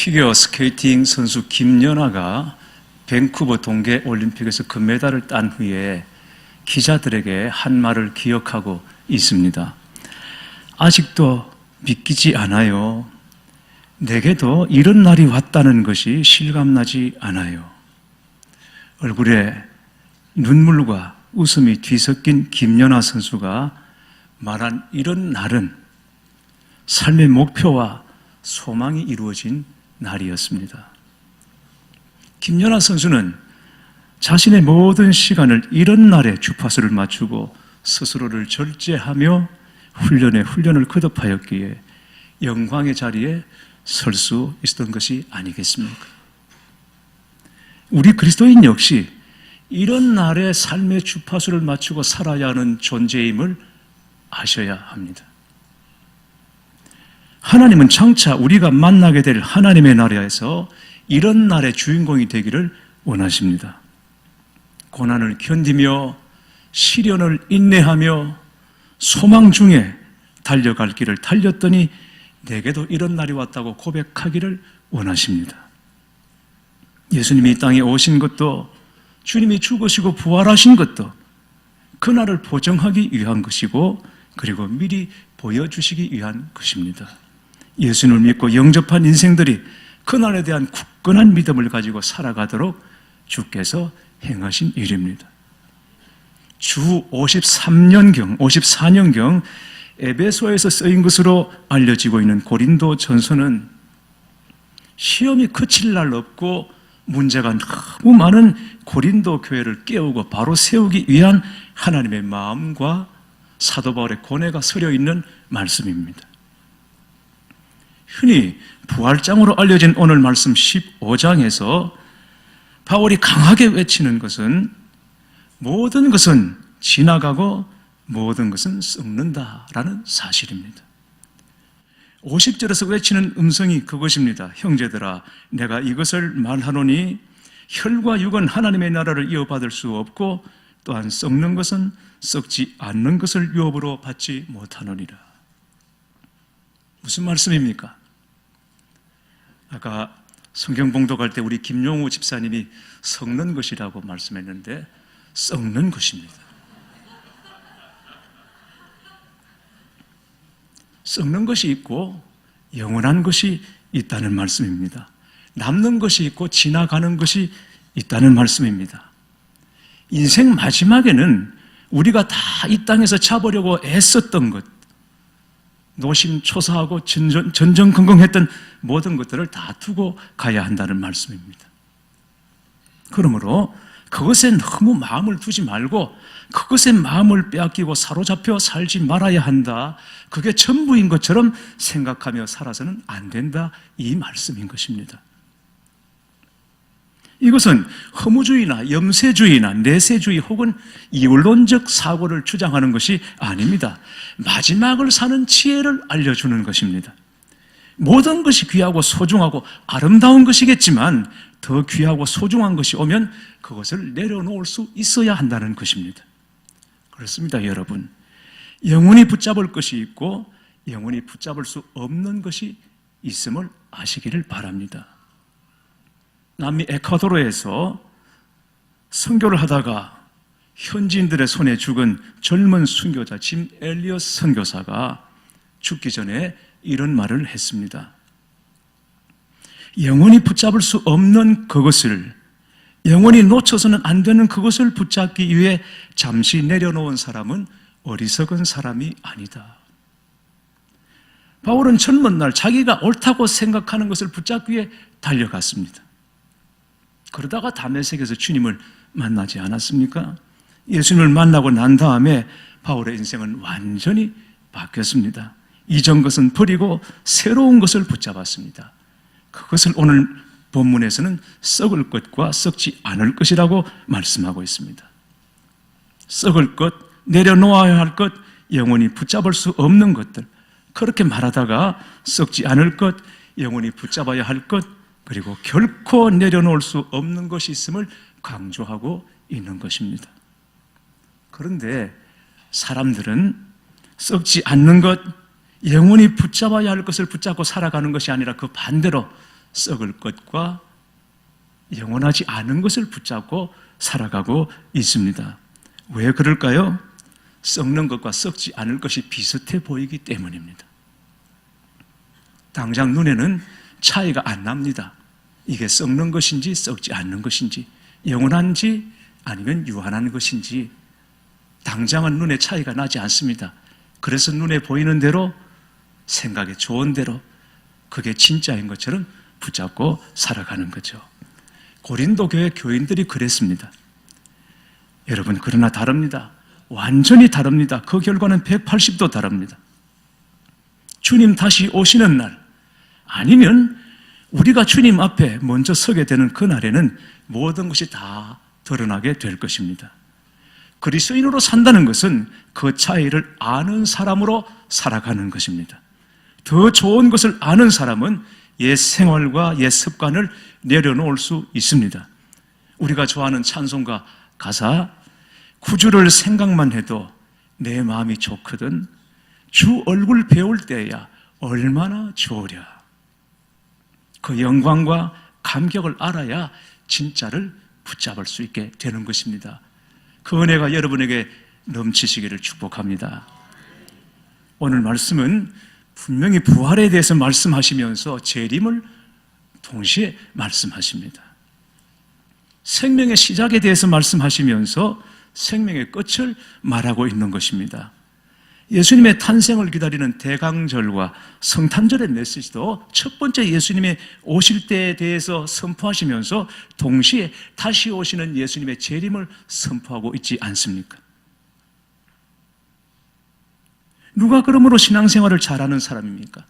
피겨 스케이팅 선수 김연아가 밴쿠버 동계 올림픽에서 금메달을 딴 후에 기자들에게 한 말을 기억하고 있습니다. 아직도 믿기지 않아요. 내게도 이런 날이 왔다는 것이 실감나지 않아요. 얼굴에 눈물과 웃음이 뒤섞인 김연아 선수가 말한 이런 날은 삶의 목표와 소망이 이루어진 날이었습니다. 김연아 선수는 자신의 모든 시간을 이런 날에 주파수를 맞추고 스스로를 절제하며 훈련을 거듭하였기에 영광의 자리에 설 수 있었던 것이 아니겠습니까? 우리 그리스도인 역시 이런 날에 삶의 주파수를 맞추고 살아야 하는 존재임을 아셔야 합니다. 하나님은 장차 우리가 만나게 될 하나님의 나라에서 이런 날의 주인공이 되기를 원하십니다. 고난을 견디며 시련을 인내하며 소망 중에 달려갈 길을 달렸더니 내게도 이런 날이 왔다고 고백하기를 원하십니다. 예수님이 이 땅에 오신 것도 주님이 죽으시고 부활하신 것도 그날을 보정하기 위한 것이고 그리고 미리 보여주시기 위한 것입니다. 예수님을 믿고 영접한 인생들이 그날에 대한 굳건한 믿음을 가지고 살아가도록 주께서 행하신 일입니다. 주 54년경 에베소에서 쓰인 것으로 알려지고 있는 고린도 전서는 시험이 그칠 날 없고 문제가 너무 많은 고린도 교회를 깨우고 바로 세우기 위한 하나님의 마음과 사도 바울의 고뇌가 서려 있는 말씀입니다. 흔히 부활장으로 알려진 오늘 말씀 15장에서 바울이 강하게 외치는 것은 모든 것은 지나가고 모든 것은 썩는다라는 사실입니다. 50절에서 외치는 음성이 그것입니다. 형제들아, 내가 이것을 말하노니 혈과 육은 하나님의 나라를 이어받을 수 없고 또한 썩는 것은 썩지 않는 것을 유업으로 받지 못하노니라. 무슨 말씀입니까? 아까 성경 봉독할 때 우리 김용우 집사님이 썩는 것이라고 말씀했는데 썩는 것입니다. 썩는 것이 있고 영원한 것이 있다는 말씀입니다. 남는 것이 있고 지나가는 것이 있다는 말씀입니다. 인생 마지막에는 우리가 다 이 땅에서 잡으려고 애썼던 것, 노심초사하고 전전긍긍했던 모든 것들을 다 두고 가야 한다는 말씀입니다. 그러므로 그것에 너무 마음을 두지 말고 그것에 마음을 빼앗기고 사로잡혀 살지 말아야 한다. 그게 전부인 것처럼 생각하며 살아서는 안 된다. 이 말씀인 것입니다. 이것은 허무주의나 염세주의나 내세주의 혹은 이율론적 사고를 주장하는 것이 아닙니다. 마지막을 사는 지혜를 알려주는 것입니다. 모든 것이 귀하고 소중하고 아름다운 것이겠지만 더 귀하고 소중한 것이 오면 그것을 내려놓을 수 있어야 한다는 것입니다. 그렇습니다, 여러분. 영원히 붙잡을 것이 있고 영원히 붙잡을 수 없는 것이 있음을 아시기를 바랍니다. 남미 에콰도르에서 선교를 하다가 현지인들의 손에 죽은 젊은 순교자 짐 엘리엇 선교사가 죽기 전에 이런 말을 했습니다. 영원히 붙잡을 수 없는 그것을, 영원히 놓쳐서는 안 되는 그것을 붙잡기 위해 잠시 내려놓은 사람은 어리석은 사람이 아니다. 바울은 젊은 날 자기가 옳다고 생각하는 것을 붙잡기 위해 달려갔습니다. 그러다가 다메섹에서 주님을 만나지 않았습니까? 예수님을 만나고 난 다음에 바울의 인생은 완전히 바뀌었습니다. 이전 것은 버리고 새로운 것을 붙잡았습니다. 그것을 오늘 본문에서는 썩을 것과 썩지 않을 것이라고 말씀하고 있습니다. 썩을 것, 내려놓아야 할 것, 영원히 붙잡을 수 없는 것들, 그렇게 말하다가 썩지 않을 것, 영원히 붙잡아야 할 것, 그리고 결코 내려놓을 수 없는 것이 있음을 강조하고 있는 것입니다. 그런데 사람들은 썩지 않는 것, 영원히 붙잡아야 할 것을 붙잡고 살아가는 것이 아니라 그 반대로 썩을 것과 영원하지 않은 것을 붙잡고 살아가고 있습니다. 왜 그럴까요? 썩는 것과 썩지 않을 것이 비슷해 보이기 때문입니다. 당장 눈에는 차이가 안 납니다. 이게 썩는 것인지 썩지 않는 것인지, 영원한지 아니면 유한한 것인지 당장은 눈에 차이가 나지 않습니다. 그래서 눈에 보이는 대로, 생각에 좋은 대로 그게 진짜인 것처럼 붙잡고 살아가는 거죠. 고린도 교회 교인들이 그랬습니다. 여러분, 그러나 다릅니다. 완전히 다릅니다. 그 결과는 180도 다릅니다. 주님 다시 오시는 날, 아니면 우리가 주님 앞에 먼저 서게 되는 그날에는 모든 것이 다 드러나게 될 것입니다. 그리스도인으로 산다는 것은 그 차이를 아는 사람으로 살아가는 것입니다. 더 좋은 것을 아는 사람은 옛 생활과 옛 습관을 내려놓을 수 있습니다. 우리가 좋아하는 찬송가 가사, 구주를 생각만 해도 내 마음이 좋거든 주 얼굴 배울 때야 얼마나 좋으랴. 그 영광과 감격을 알아야 진짜를 붙잡을 수 있게 되는 것입니다. 그 은혜가 여러분에게 넘치시기를 축복합니다. 오늘 말씀은 분명히 부활에 대해서 말씀하시면서 재림을 동시에 말씀하십니다. 생명의 시작에 대해서 말씀하시면서 생명의 끝을 말하고 있는 것입니다. 예수님의 탄생을 기다리는 대강절과 성탄절의 메시지도 첫 번째 예수님의 오실 때에 대해서 선포하시면서 동시에 다시 오시는 예수님의 재림을 선포하고 있지 않습니까? 누가 그러므로 신앙생활을 잘하는 사람입니까?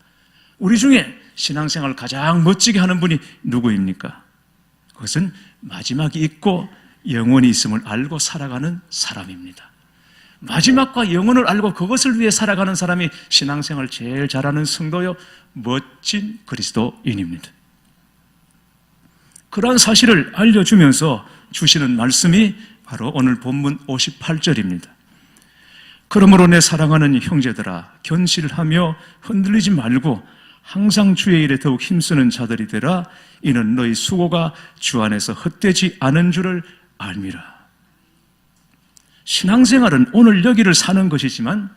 우리 중에 신앙생활을 가장 멋지게 하는 분이 누구입니까? 그것은 마지막이 있고 영원이 있음을 알고 살아가는 사람입니다. 마지막과 영혼을 알고 그것을 위해 살아가는 사람이 신앙생활을 제일 잘하는 성도요, 멋진 그리스도인입니다. 그러한 사실을 알려주면서 주시는 말씀이 바로 오늘 본문 58절입니다. 그러므로 내 사랑하는 형제들아, 견실하며 흔들리지 말고 항상 주의 일에 더욱 힘쓰는 자들이 되라. 이는 너희 수고가 주 안에서 헛되지 않은 줄을 알미라. 신앙생활은 오늘 여기를 사는 것이지만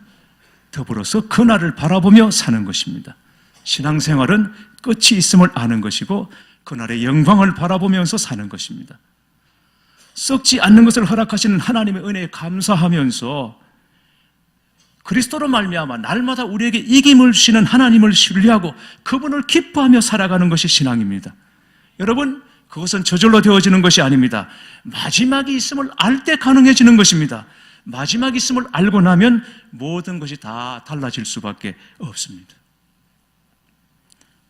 더불어서 그날을 바라보며 사는 것입니다. 신앙생활은 끝이 있음을 아는 것이고 그날의 영광을 바라보면서 사는 것입니다. 썩지 않는 것을 허락하시는 하나님의 은혜에 감사하면서 그리스도로 말미암아 날마다 우리에게 이김을 주시는 하나님을 신뢰하고 그분을 기뻐하며 살아가는 것이 신앙입니다. 여러분, 그것은 저절로 되어지는 것이 아닙니다. 마지막이 있음을 알 때 가능해지는 것입니다. 마지막이 있음을 알고 나면 모든 것이 다 달라질 수밖에 없습니다.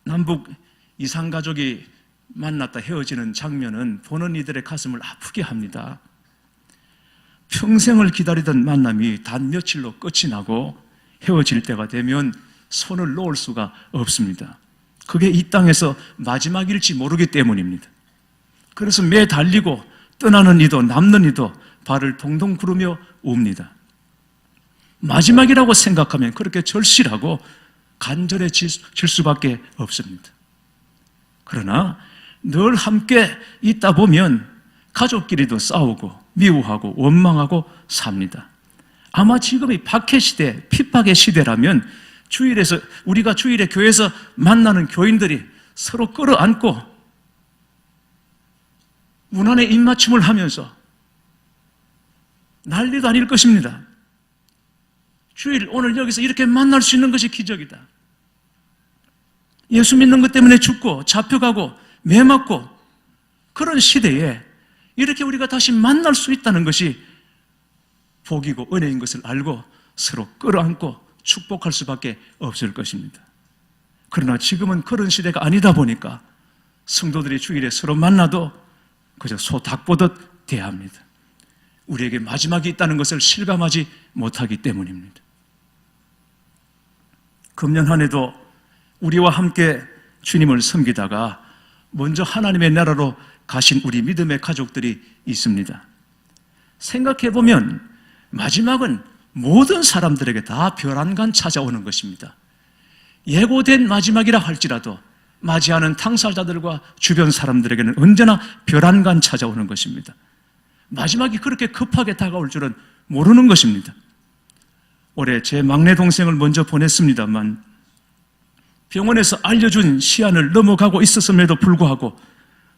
남북 이산가족이 만났다 헤어지는 장면은 보는 이들의 가슴을 아프게 합니다. 평생을 기다리던 만남이 단 며칠로 끝이 나고 헤어질 때가 되면 손을 놓을 수가 없습니다. 그게 이 땅에서 마지막일지 모르기 때문입니다. 그래서 매 달리고 떠나는 이도 남는 이도 발을 동동 구르며 웁니다. 마지막이라고 생각하면 그렇게 절실하고 간절해질 수밖에 없습니다. 그러나 늘 함께 있다 보면 가족끼리도 싸우고 미워하고 원망하고 삽니다. 아마 지금이 박해시대, 핍박의 시대라면 우리가 주일에 교회에서 만나는 교인들이 서로 끌어안고 문안에 입맞춤을 하면서 난리도 아닐 것입니다. 주일 오늘 여기서 이렇게 만날 수 있는 것이 기적이다. 예수 믿는 것 때문에 죽고 잡혀가고 매맞고 그런 시대에 이렇게 우리가 다시 만날 수 있다는 것이 복이고 은혜인 것을 알고 서로 끌어안고 축복할 수밖에 없을 것입니다. 그러나 지금은 그런 시대가 아니다 보니까 성도들이 주일에 서로 만나도 그저 소닭 보듯 대합니다. 우리에게 마지막이 있다는 것을 실감하지 못하기 때문입니다. 금년 한 해도 우리와 함께 주님을 섬기다가 먼저 하나님의 나라로 가신 우리 믿음의 가족들이 있습니다. 생각해보면 마지막은 모든 사람들에게 다 별안간 찾아오는 것입니다. 예고된 마지막이라 할지라도 맞이하는 당사자들과 주변 사람들에게는 언제나 벼랑간 찾아오는 것입니다. 마지막이 그렇게 급하게 다가올 줄은 모르는 것입니다. 올해 제 막내 동생을 먼저 보냈습니다만 병원에서 알려준 시한을 넘어가고 있었음에도 불구하고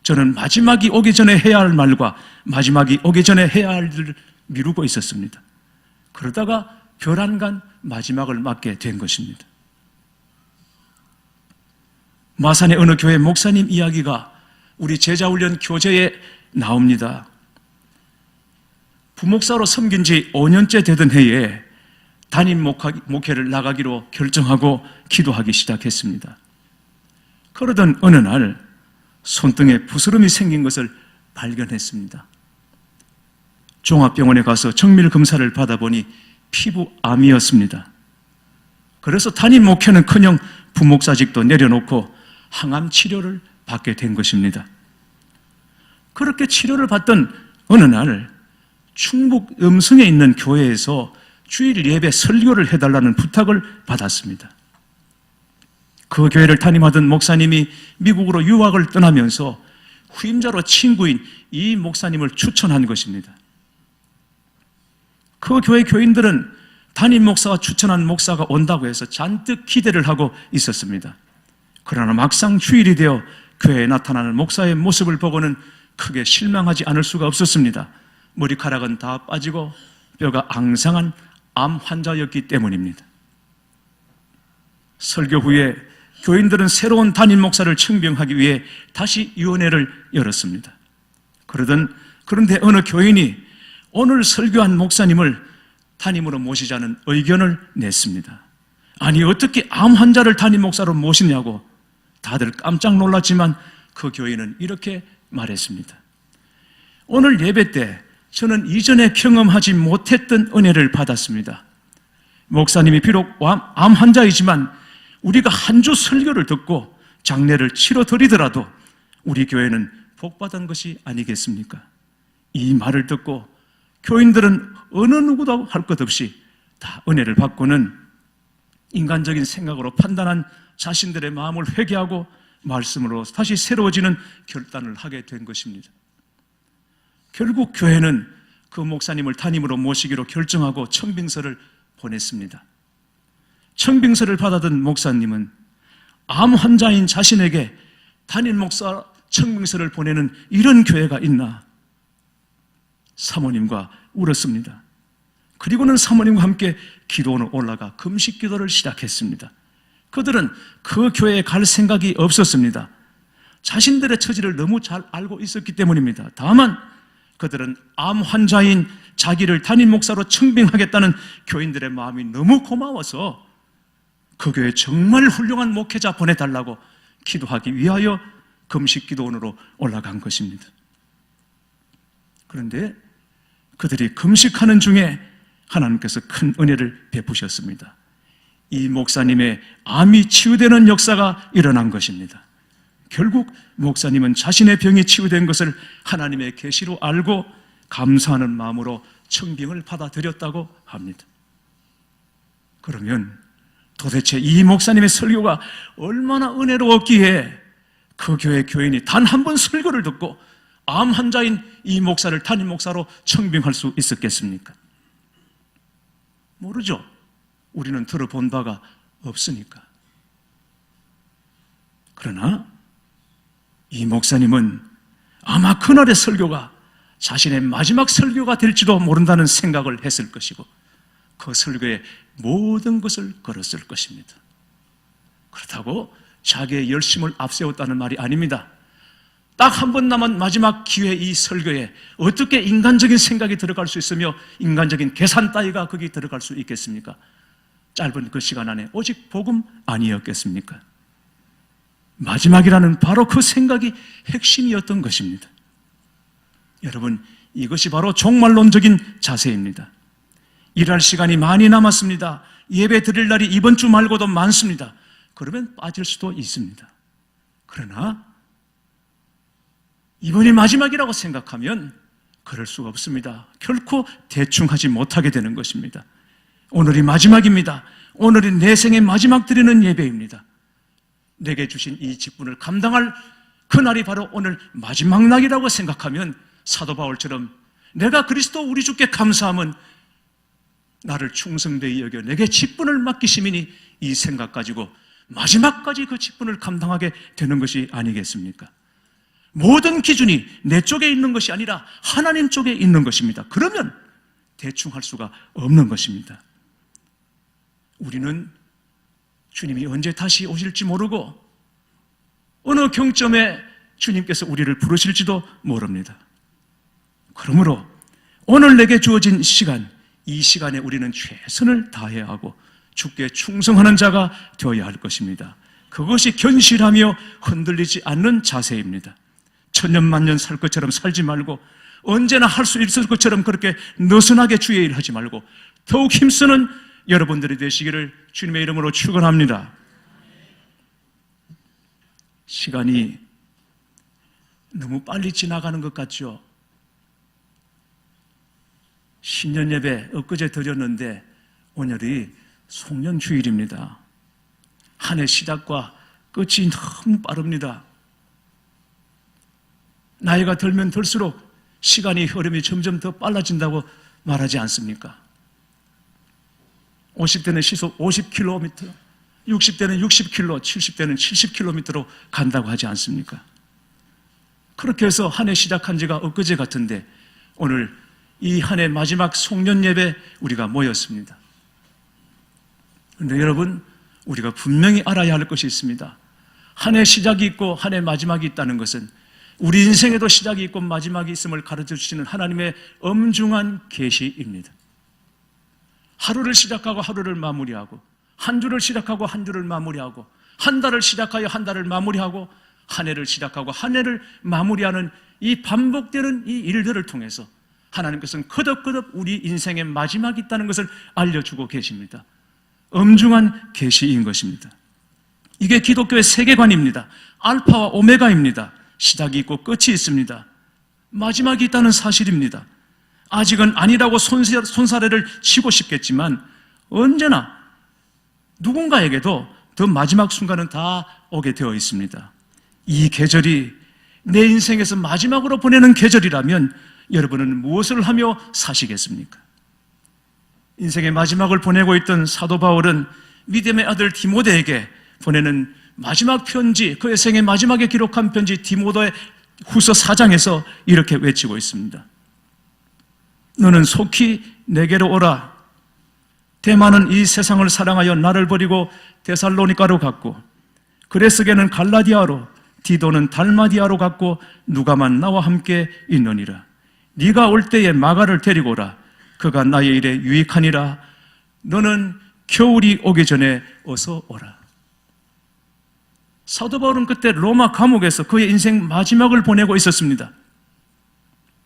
저는 마지막이 오기 전에 해야 할 말과 마지막이 오기 전에 해야 할 일을 미루고 있었습니다. 그러다가 벼랑간 마지막을 맞게 된 것입니다. 마산의 어느 교회 목사님 이야기가 우리 제자훈련 교재에 나옵니다. 부목사로 섬긴 지 5년째 되던 해에 담임 목회를 나가기로 결정하고 기도하기 시작했습니다. 그러던 어느 날 손등에 부스럼이 생긴 것을 발견했습니다. 종합병원에 가서 정밀 검사를 받아보니 피부암이었습니다. 그래서 담임 목회는커녕 부목사직도 내려놓고 항암 치료를 받게 된 것입니다. 그렇게 치료를 받던 어느 날 충북 음성에 있는 교회에서 주일 예배 설교를 해달라는 부탁을 받았습니다. 그 교회를 담임하던 목사님이 미국으로 유학을 떠나면서 후임자로 친구인 이 목사님을 추천한 것입니다. 그 교회 교인들은 담임 목사가 추천한 목사가 온다고 해서 잔뜩 기대를 하고 있었습니다. 그러나 막상 주일이 되어 교회에 나타나는 목사의 모습을 보고는 크게 실망하지 않을 수가 없었습니다. 머리카락은 다 빠지고 뼈가 앙상한 암 환자였기 때문입니다. 설교 후에 교인들은 새로운 담임 목사를 청빙하기 위해 다시 위원회를 열었습니다. 그런데 어느 교인이 오늘 설교한 목사님을 담임으로 모시자는 의견을 냈습니다. 아니 어떻게 암 환자를 담임 목사로 모시냐고 다들 깜짝 놀랐지만 그 교인은 이렇게 말했습니다. 오늘 예배 때 저는 이전에 경험하지 못했던 은혜를 받았습니다. 목사님이 비록 암 환자이지만 우리가 한 주 설교를 듣고 장례를 치러드리더라도 우리 교회는 복받은 것이 아니겠습니까? 이 말을 듣고 교인들은 어느 누구도 할 것 없이 다 은혜를 받고는 인간적인 생각으로 판단한 자신들의 마음을 회개하고 말씀으로 다시 새로워지는 결단을 하게 된 것입니다. 결국 교회는 그 목사님을 담임으로 모시기로 결정하고 청빙서를 보냈습니다. 청빙서를 받아든 목사님은 암 환자인 자신에게 담임 목사 청빙서를 보내는 이런 교회가 있나 사모님과 울었습니다. 그리고는 사모님과 함께 기도원에 올라가 금식 기도를 시작했습니다. 그들은 그 교회에 갈 생각이 없었습니다. 자신들의 처지를 너무 잘 알고 있었기 때문입니다. 다만 그들은 암 환자인 자기를 담임 목사로 청빙하겠다는 교인들의 마음이 너무 고마워서 그 교회에 정말 훌륭한 목회자 보내달라고 기도하기 위하여 금식 기도원으로 올라간 것입니다. 그런데 그들이 금식하는 중에 하나님께서 큰 은혜를 베푸셨습니다. 이 목사님의 암이 치유되는 역사가 일어난 것입니다. 결국 목사님은 자신의 병이 치유된 것을 하나님의 계시로 알고 감사하는 마음으로 청빙을 받아들였다고 합니다. 그러면 도대체 이 목사님의 설교가 얼마나 은혜로웠기에 그 교회 교인이 단 한 번 설교를 듣고 암 환자인 이 목사를 담임 목사로 청빙할 수 있었겠습니까? 모르죠. 우리는 들어본 바가 없으니까. 그러나 이 목사님은 아마 그날의 설교가 자신의 마지막 설교가 될지도 모른다는 생각을 했을 것이고 그 설교에 모든 것을 걸었을 것입니다. 그렇다고 자기의 열심을 앞세웠다는 말이 아닙니다. 딱 한 번 남은 마지막 기회 이 설교에 어떻게 인간적인 생각이 들어갈 수 있으며 인간적인 계산 따위가 거기 들어갈 수 있겠습니까? 짧은 그 시간 안에 오직 복음 아니었겠습니까? 마지막이라는 바로 그 생각이 핵심이었던 것입니다. 여러분, 이것이 바로 종말론적인 자세입니다. 일할 시간이 많이 남았습니다. 예배 드릴 날이 이번 주 말고도 많습니다. 그러면 빠질 수도 있습니다. 그러나 이번이 마지막이라고 생각하면 그럴 수가 없습니다. 결코 대충 하지 못하게 되는 것입니다. 오늘이 마지막입니다. 오늘이 내 생의 마지막 드리는 예배입니다. 내게 주신 이 직분을 감당할 그날이 바로 오늘 마지막 날이라고 생각하면 사도 바울처럼 내가 그리스도 우리 주께 감사함은 나를 충성되이 여겨 내게 직분을 맡기심이니 이 생각 가지고 마지막까지 그 직분을 감당하게 되는 것이 아니겠습니까? 모든 기준이 내 쪽에 있는 것이 아니라 하나님 쪽에 있는 것입니다. 그러면 대충 할 수가 없는 것입니다. 우리는 주님이 언제 다시 오실지 모르고 어느 경점에 주님께서 우리를 부르실지도 모릅니다. 그러므로 오늘 내게 주어진 시간, 이 시간에 우리는 최선을 다해야 하고 주께 충성하는 자가 되어야 할 것입니다. 그것이 견실하며 흔들리지 않는 자세입니다. 천년만년 살 것처럼 살지 말고 언제나 할 수 있을 것처럼 그렇게 느슨하게 주의 일을 하지 말고 더욱 힘쓰는 여러분들이 되시기를 주님의 이름으로 축원합니다. 시간이 너무 빨리 지나가는 것 같죠? 신년 예배 엊그제 드렸는데 오늘이 송년주일입니다. 한 해 시작과 끝이 너무 빠릅니다. 나이가 들면 들수록 시간이 흐름이 점점 더 빨라진다고 말하지 않습니까? 50대는 시속 50km, 60대는 60km, 70대는 70km로 간다고 하지 않습니까? 그렇게 해서 한 해 시작한 지가 엊그제 같은데 오늘 이 한 해 마지막 송년 예배 우리가 모였습니다. 그런데 여러분, 우리가 분명히 알아야 할 것이 있습니다. 한 해 시작이 있고 한 해 마지막이 있다는 것은 우리 인생에도 시작이 있고 마지막이 있음을 가르쳐 주시는 하나님의 엄중한 계시입니다. 하루를 시작하고 하루를 마무리하고 한 주를 시작하고 한 주를 마무리하고 한 달을 시작하여 한 달을 마무리하고 한 해를 시작하고 한 해를 마무리하는 이 반복되는 이 일들을 통해서 하나님께서는 거듭거듭 우리 인생의 마지막이 있다는 것을 알려주고 계십니다. 엄중한 계시인 것입니다. 이게 기독교의 세계관입니다. 알파와 오메가입니다. 시작이 있고 끝이 있습니다. 마지막이 있다는 사실입니다. 아직은 아니라고 손사래를 치고 싶겠지만 언제나 누군가에게도 더 마지막 순간은 다 오게 되어 있습니다. 이 계절이 내 인생에서 마지막으로 보내는 계절이라면 여러분은 무엇을 하며 사시겠습니까? 인생의 마지막을 보내고 있던 사도 바울은 믿음의 아들 디모데에게 보내는 마지막 편지, 그의 생의 마지막에 기록한 편지 디모데 후서 4장에서 이렇게 외치고 있습니다. 너는 속히 내게로 오라. 데마는 이 세상을 사랑하여 나를 버리고 데살로니가로 갔고 그레스게는 갈라디아로 디도는 달마디아로 갔고 누가만 나와 함께 있느니라. 네가 올 때에 마가를 데리고 오라. 그가 나의 일에 유익하니라. 너는 겨울이 오기 전에 어서 오라. 사도 바울은 그때 로마 감옥에서 그의 인생 마지막을 보내고 있었습니다.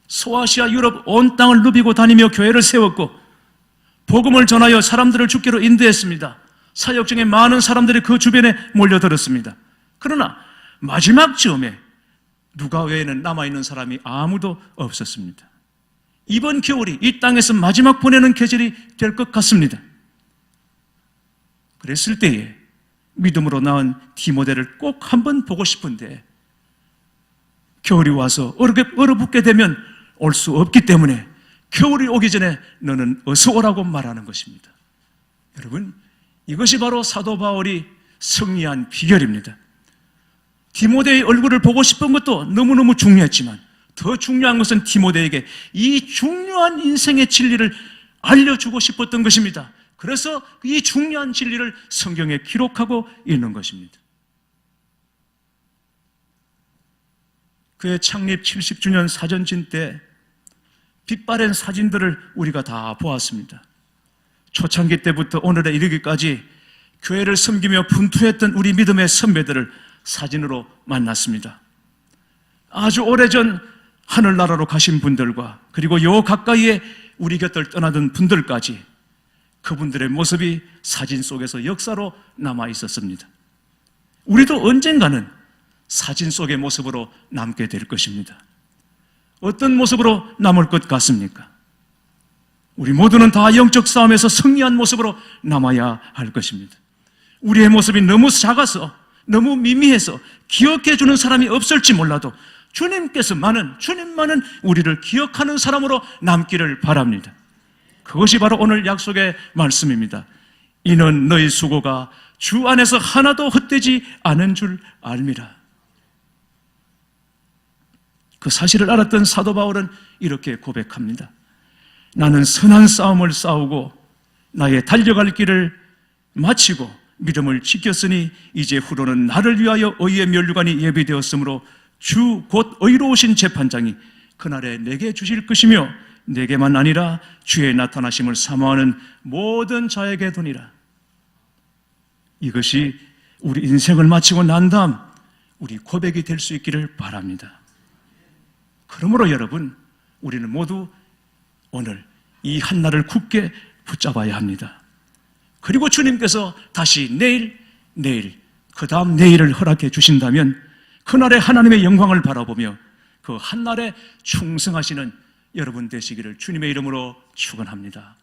소아시아 유럽 온 땅을 누비고 다니며 교회를 세웠고 복음을 전하여 사람들을 주께로 인도했습니다. 사역 중에 많은 사람들이 그 주변에 몰려들었습니다. 그러나 마지막 즈음에 누가 외에는 남아있는 사람이 아무도 없었습니다. 이번 겨울이 이 땅에서 마지막 보내는 계절이 될 것 같습니다. 그랬을 때에 믿음으로 낳은 디모데를 꼭 한번 보고 싶은데 겨울이 와서 얼어붙게 되면 올 수 없기 때문에 겨울이 오기 전에 너는 어서 오라고 말하는 것입니다. 여러분, 이것이 바로 사도 바울이 승리한 비결입니다. 디모데의 얼굴을 보고 싶은 것도 너무너무 중요했지만 더 중요한 것은 디모데에게 이 중요한 인생의 진리를 알려주고 싶었던 것입니다. 그래서 이 중요한 진리를 성경에 기록하고 있는 것입니다. 그의 창립 70주년 사전진 때 빛바랜 사진들을 우리가 다 보았습니다. 초창기 때부터 오늘에 이르기까지 교회를 섬기며 분투했던 우리 믿음의 선배들을 사진으로 만났습니다. 아주 오래전 하늘나라로 가신 분들과 그리고 요 가까이에 우리 곁을 떠나던 분들까지 그분들의 모습이 사진 속에서 역사로 남아 있었습니다. 우리도 언젠가는 사진 속의 모습으로 남게 될 것입니다. 어떤 모습으로 남을 것 같습니까? 우리 모두는 다 영적 싸움에서 승리한 모습으로 남아야 할 것입니다. 우리의 모습이 너무 작아서 너무 미미해서 기억해 주는 사람이 없을지 몰라도 주님만은 우리를 기억하는 사람으로 남기를 바랍니다. 그것이 바로 오늘 약속의 말씀입니다. 이는 너희 수고가 주 안에서 하나도 헛되지 않은 줄 알미라. 그 사실을 알았던 사도 바울은 이렇게 고백합니다. 나는 선한 싸움을 싸우고 나의 달려갈 길을 마치고 믿음을 지켰으니 이제 후로는 나를 위하여 의의 면류관이 예비되었으므로 주 곧 의로우신 재판장이 그날에 내게 주실 것이며 내게만 아니라 주의 나타나심을 사모하는 모든 자에게 도니라. 이것이 우리 인생을 마치고 난 다음 우리 고백이 될 수 있기를 바랍니다. 그러므로 여러분, 우리는 모두 오늘 이 한날을 굳게 붙잡아야 합니다. 그리고 주님께서 다시 내일, 그 다음 내일을 허락해 주신다면 그날의 하나님의 영광을 바라보며 그 한날에 충성하시는 여러분 되시기를 주님의 이름으로 축원합니다.